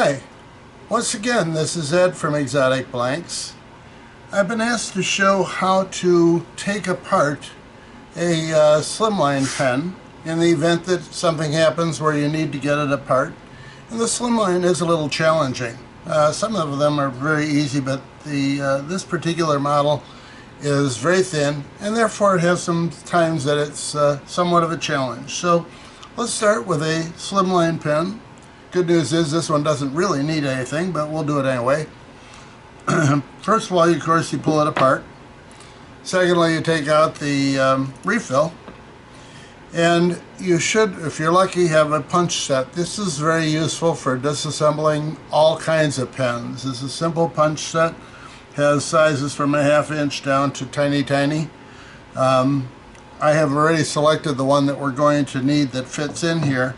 Hi, once again this is Ed from Exotic Blanks. I've been asked to show how to take apart a Slimline pen in the event that something happens where you need to get it apart. And the Slimline is a little challenging. Some of them are very easy, but this particular model is very thin, and therefore it has some times that it's somewhat of a challenge. So let's start with a Slimline pen. Good news is this one doesn't really need anything, but we'll do it anyway. First of all, of course, you pull it apart. Secondly, you take out the refill. And you should, if you're lucky, have a punch set. This is very useful for disassembling all kinds of pens. This is a simple punch set. Has sizes from a 1/2 inch down to tiny. I have already selected the one that we're going to need that fits in here.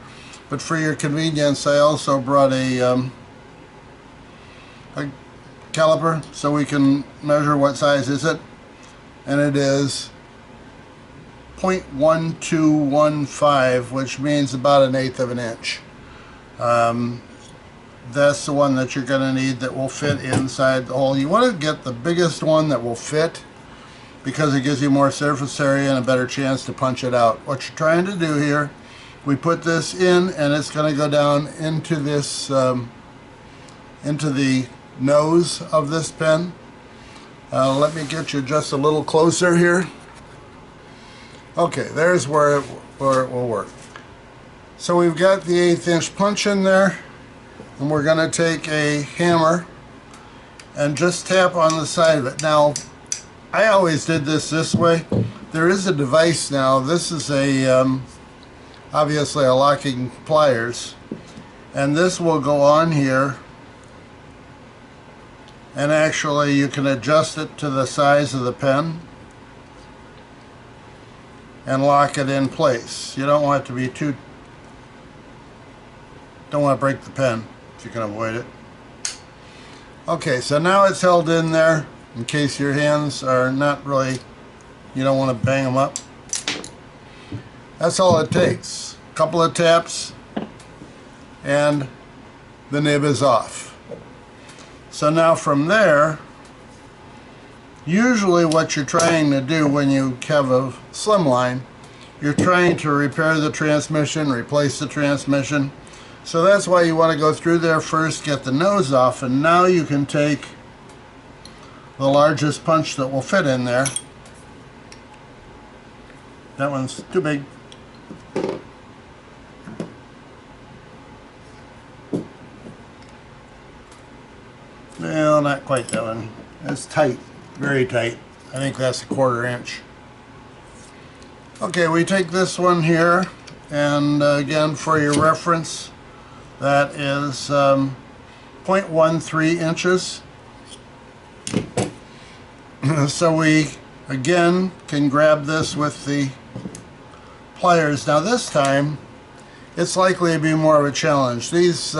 But for your convenience, I also brought a caliper so we can measure what size is it. And it is 0.1215, which means about 1/8 of an inch. That's the one that you're going to need that will fit inside the hole. You want to get the biggest one that will fit because it gives you more surface area and a better chance to punch it out. What you're trying to do here, we put this in and it's going to go down into this, into the nose of this pen. Let me get you just a little closer here. Okay, there's where it will work. So we've got the 1/8 inch punch in there, and we're going to take a hammer and just tap on the side of it. Now, I always did this way. There is a device now. This is a obviously a locking pliers, and this will go on here, and actually you can adjust it to the size of the pen and lock it in place. You don't want it to be don't want to break the pen if you can avoid it. Okay, so now it's held in there in case your hands are not really, you don't want to bang them up. That's all it takes. A couple of taps and the nib is off. So now from there, usually what you're trying to do when you have a Slimline, you're trying to repair the transmission, replace the transmission. So that's why you want to go through there first, get the nose off, and now you can take the largest punch that will fit in there. That one's too big. Well, not quite that one. It's tight. Very tight. I think that's a 1/4 inch. Okay, we take this one here, and again, for your reference, that is 0.13 inches. So we again can grab this with the pliers. Now this time it's likely to be more of a challenge. These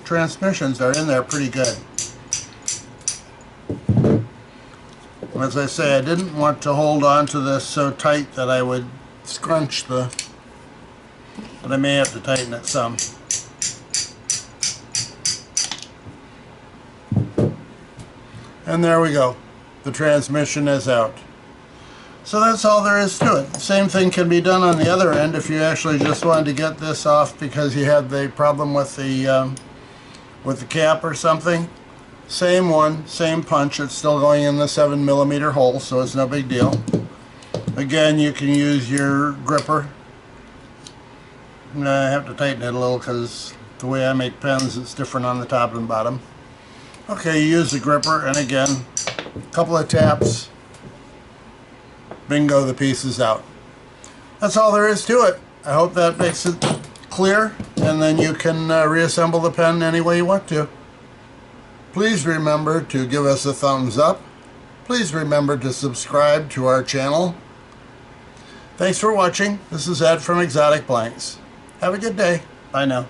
transmissions are in there pretty good. As I say, I didn't want to hold on to this so tight that I would scrunch but I may have to tighten it some. And there we go. The transmission is out. So that's all there is to it. The same thing can be done on the other end if you actually just wanted to get this off because you had the problem with the cap or something. Same one, same punch. It's still going in the 7mm hole, so it's no big deal. Again, you can use your gripper. I have to tighten it a little because the way I make pens, it's different on the top and bottom. Okay, you use the gripper, and again, a couple of taps. Bingo, the piece is out. That's all there is to it. I hope that makes it clear, and then you can reassemble the pen any way you want to. Please remember to give us a thumbs up. Please remember to subscribe to our channel. Thanks for watching. This is Ed from Exotic Blanks. Have a good day. Bye now.